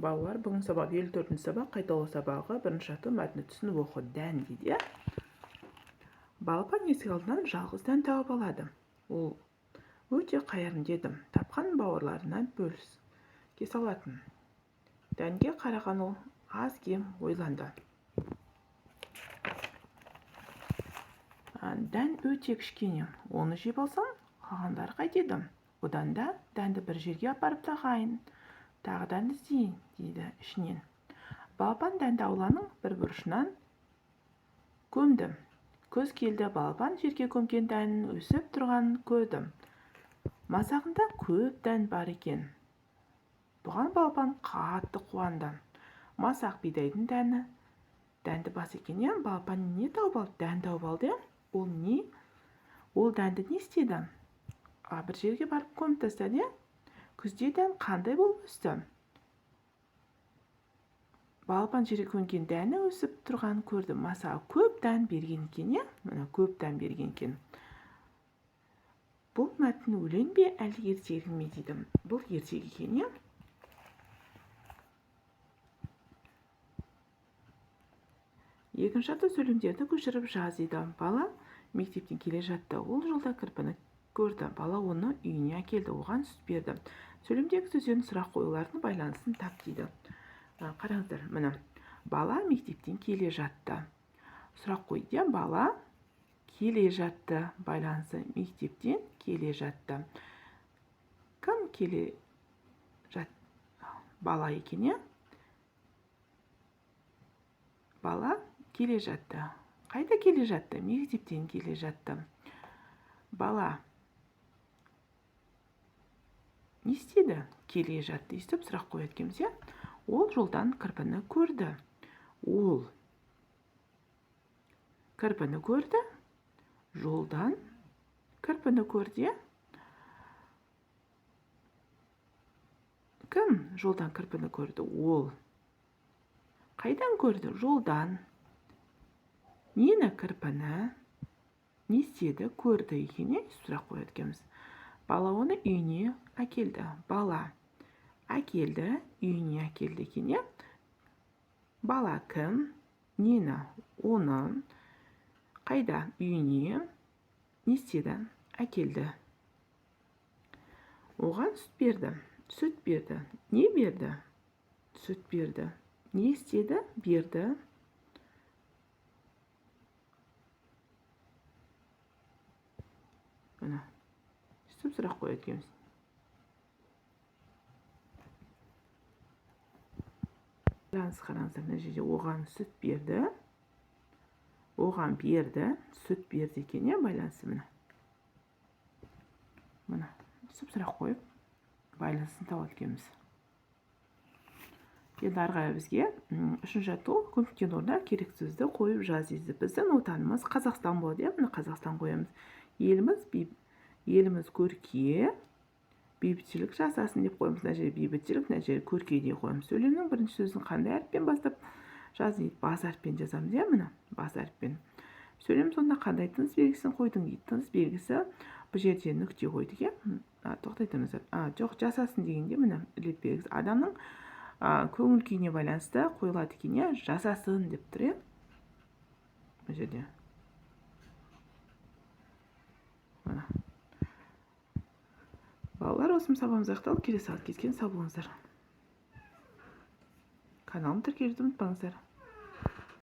Балалар, бүгін сабақ 54-ші сабақ, қайталау сабағы, бірінші ату мәтіні түсініп оқы дән дейді. Балапан есік алдынан жалғыз дән тауып алады. Ол өте қайырым дедім. Тапқан бауырларынан бөліске салатын. Дәнге қараған ол аз кем ойланды. Дән өте кішкене. Оны жеп алсам, қалғандары қайтеді. Одан да дәнді бір жерге апарып тағайын. Тағы дәнді іздейін, дейді ішінен. Балапан дәнді ауланың бір бұрышынан көмді. Көз келді, балапан жерге көмген дәнін өсіп тұрғанын көрді. Масағында көп дән бар екен. Бұған балапан қатты қуанды. Масақ бидайдың дәнді бас екен. Балапан не тауып алды? Дән тауып алды. Ол не? Ол дәнді не істеді? Бір жерге барып көміп тастады. Күзде дән қандай болып өсті? Балапан жерге көмген дәні өсіп тұрғанын көрді. Масаға көп дән берген екен. Мына көп дән берген екен. Бұл мәтін өлең бе, әлде ертегі ме дейді. Бұл ертегі екен. Екінші атты сөйлемдерді көшіріп жаз дейді. Бала мектептен келе жатты. Ол жолда кірпіні көрді. Бала оны үйіне әкелді, оған сүт берді. Сөйлемдегі сөздердің сұрақ қоюлардың байланысын тап дейді. Қараңыздар, міне. Бала мектептен келе жатты. Сұрақ қойды. Бала келе жатты. Байланысы мектептен келе жатты. Кім келе жатты? Бала екен. Бала келе жатты. Қайда келе жатты? Мектептен келе жатты. Бала не істеді? Келе жатты. Естіп сұрақ қояды екенбіз. Ол жолдан кірпіні көрді. Ол кірпіні көрді. Жолдан кірпіні көрді. Кім жолдан кірпіні көрді? Ол қайдан көрді? Жолдан. Нені кірпіні? Не істеді? Көрді екен. Сұрақ қояды екенбіз. Бала оны үйіне әкелді. Бала әкелді, үйіне әкелді екен. Бала кім? Нені? Оны қайда? Үйіне. Не істеді? Әкелді. Оған сүт берді. Сүт берді. Не берді? Сүт берді. Не істеді? Берді. Мына. Сұрақ қояды екенбіз. Қараңыздар, мына жерде оған сүт берді. Оған берді. Сүт берді екен. Байланысы міне. Мына. Сұрақ қойып, байланысын табады екенбіз. Енді арғая бізге үшінші ату көмектен орнына керек сөзді қойып жаз дейді. Біздің отанымыз Қазақстан болады. Міне Қазақстан қоямыз. Еліміз көрке, бейбітшілік жасасын деп қойымыз. Мына жерде бейбітшілік, мына жерде көрке деп қойымыз. Сөйлемнің бірінші сөзін қандай әріппен бастап жаз дейді? Бас әріппен жазамыз. Міне бас әріппен. Сөйлем сонда қандай тыныс белгісін қойдың дейді. Тыныс белгісі бұл жерде нүкте қойдық. Тоқтайтыңыз. Жоқ, жасасын дегенде міне леп белгісі. Адамның көңіл күйіне байланысты қойылады екен. Жасасын деп тұр. Бұл жерде. Балалар, осымен сабағымыз аяқталды. Келесі сағат кездескенше сау болыңыздар. Каналымды тіркелуді ұмытпаңыздар.